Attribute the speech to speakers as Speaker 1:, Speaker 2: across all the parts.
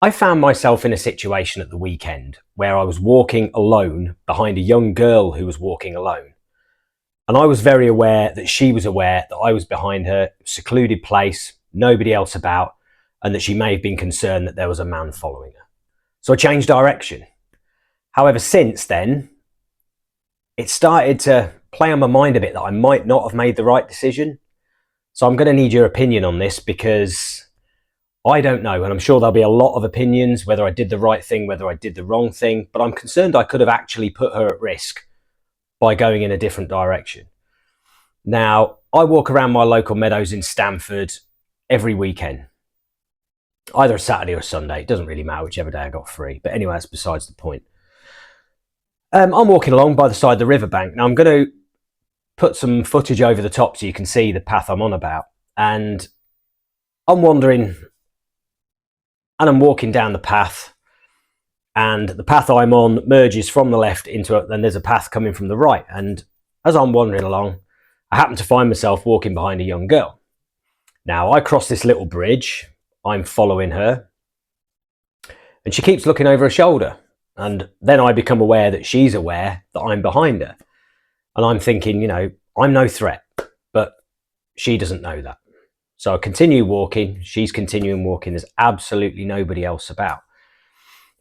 Speaker 1: I found myself in a situation at the weekend where I was walking alone behind a young girl who was walking alone. And I was very aware that she was aware that I was behind her, secluded place, nobody else about, and that she may have been concerned that there was a man following her. So I changed direction. However, since then, it started to play on my mind a bit that I might not have made the right decision. So I'm going to need your opinion on this because I don't know, and I'm sure there'll be a lot of opinions whether I did the right thing, whether I did the wrong thing, but I'm concerned I could have actually put her at risk by going in a different direction. Now, I walk around my local meadows in Stamford every weekend, either a Saturday or a Sunday. It doesn't really matter whichever day I got free, but anyway, that's besides the point. I'm walking along by the side of the riverbank. Now, I'm going to put some footage over the top so you can see the path I'm on about, and I'm wandering and I'm walking down the path, and the path I'm on merges from the left into it, then there's a path coming from the right. And as I'm wandering along, I happen to find myself walking behind a young girl. Now, I cross this little bridge, I'm following her, and she keeps looking over her shoulder. And then I become aware that she's aware that I'm behind her. And I'm thinking, I'm no threat, but she doesn't know that. So I continue walking, she's continuing walking, there's absolutely nobody else about.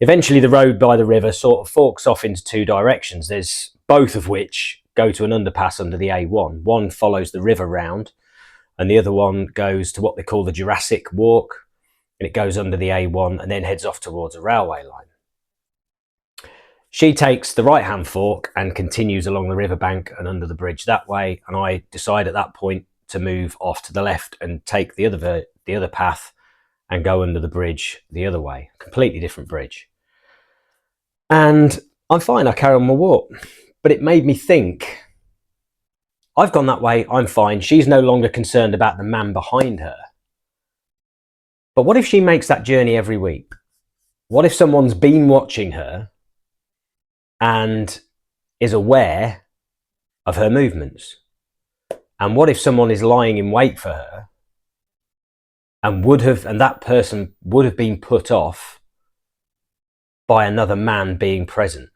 Speaker 1: Eventually the road by the river sort of forks off into two directions, there's both of which go to an underpass under the A1. One follows the river round and the other one goes to what they call the Jurassic Walk, and it goes under the A1 and then heads off towards a railway line. She takes the right-hand fork and continues along the riverbank and under the bridge that way, and I decide at that point to move off to the left and take the other path and go under the bridge the other way, completely different bridge. And I'm fine, I carry on my walk. But it made me think, I've gone that way, I'm fine, she's no longer concerned about the man behind her. But what if she makes that journey every week? What if someone's been watching her and is aware of her movements? And what if someone is lying in wait for her and that person would have been put off by another man being present?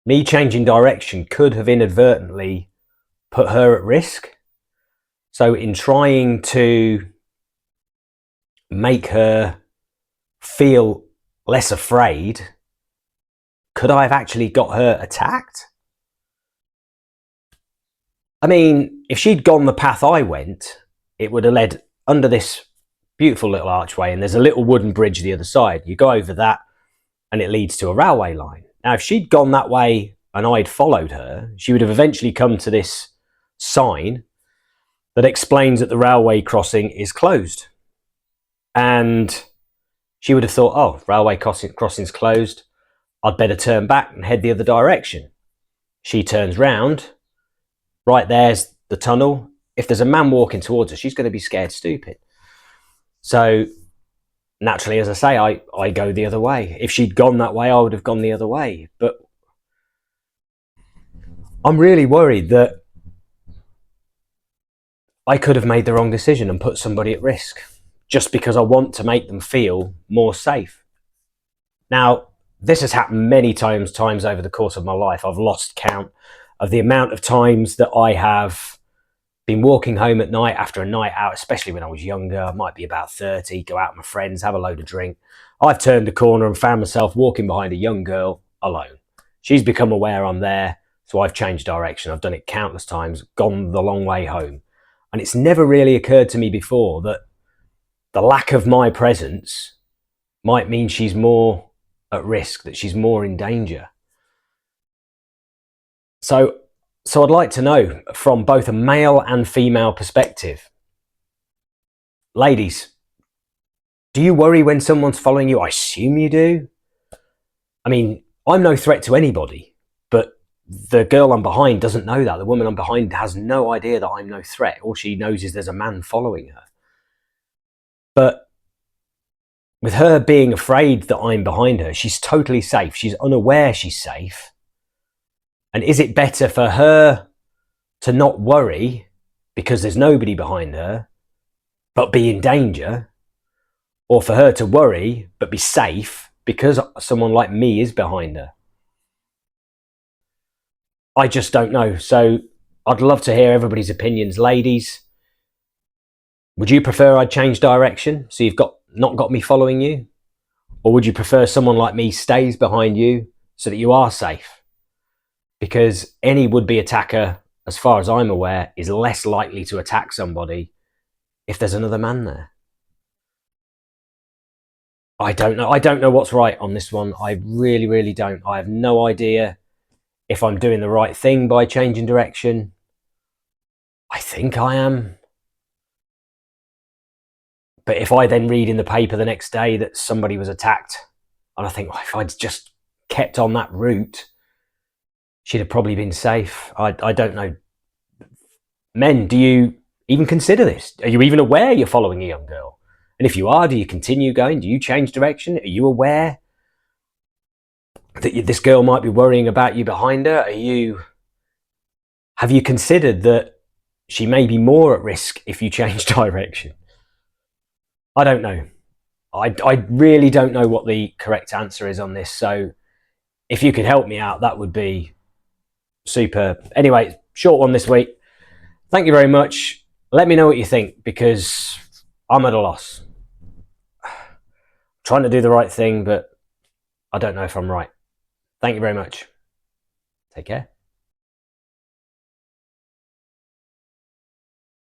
Speaker 1: Me changing direction could have inadvertently put her at risk. So in trying to make her feel less afraid, could I have actually got her attacked? I mean, if she'd gone the path I went, it would have led under this beautiful little archway, and there's a little wooden bridge the other side. You go over that and it leads to a railway line. Now, if she'd gone that way and I'd followed her, she would have eventually come to this sign that explains that the railway crossing is closed. And she would have thought, oh, railway crossing's closed, I'd better turn back and head the other direction. She turns round, right there's the tunnel. If there's a man walking towards her, she's going to be scared stupid. So naturally, as I say, I go the other way. If she'd gone that way, I would have gone the other way. But I'm really worried that I could have made the wrong decision and put somebody at risk just because I want to make them feel more safe. Now, this has happened many times over the course of my life. I've lost count of the amount of times that I have been walking home at night after a night out, especially when I was younger. I might be about 30, go out with my friends, have a load of drink. I've turned a corner and found myself walking behind a young girl alone. She's become aware I'm there, so I've changed direction. I've done it countless times, gone the long way home. And it's never really occurred to me before that the lack of my presence might mean she's more at risk, that she's more in danger. So I'd like to know from both a male and female perspective. Ladies, do you worry when someone's following you? I assume you do. I mean, I'm no threat to anybody, but the girl I'm behind doesn't know that. The woman I'm behind has no idea that I'm no threat. All she knows is there's a man following her. But with her being afraid that I'm behind her, she's totally safe. She's unaware she's safe. And is it better for her to not worry because there's nobody behind her, but be in danger? or for her to worry but be safe because someone like me is behind her? I just don't know. So I'd love to hear everybody's opinions. Ladies, would you prefer I'd change direction so you've not got me following you? Or would you prefer someone like me stays behind you so that you are safe? Because any would-be attacker, as far as I'm aware, is less likely to attack somebody if there's another man there. I don't know. I don't know what's right on this one. I really, really don't. I have no idea if I'm doing the right thing by changing direction. I think I am. But if I then read in the paper the next day that somebody was attacked, and I think, well, if I'd just kept on that route, she'd have probably been safe. I don't know. Men, do you even consider this? Are you even aware you're following a young girl? And if you are, do you continue going? Do you change direction? Are you aware that this girl might be worrying about you behind her? Have you considered that she may be more at risk if you change direction? I don't know. I really don't know what the correct answer is on this. So if you could help me out, that would be superb. Anyway, short one this week. Thank you very much. Let me know what you think, because I'm at a loss. Trying to do the right thing, but I don't know if I'm right. Thank you very much. Take care.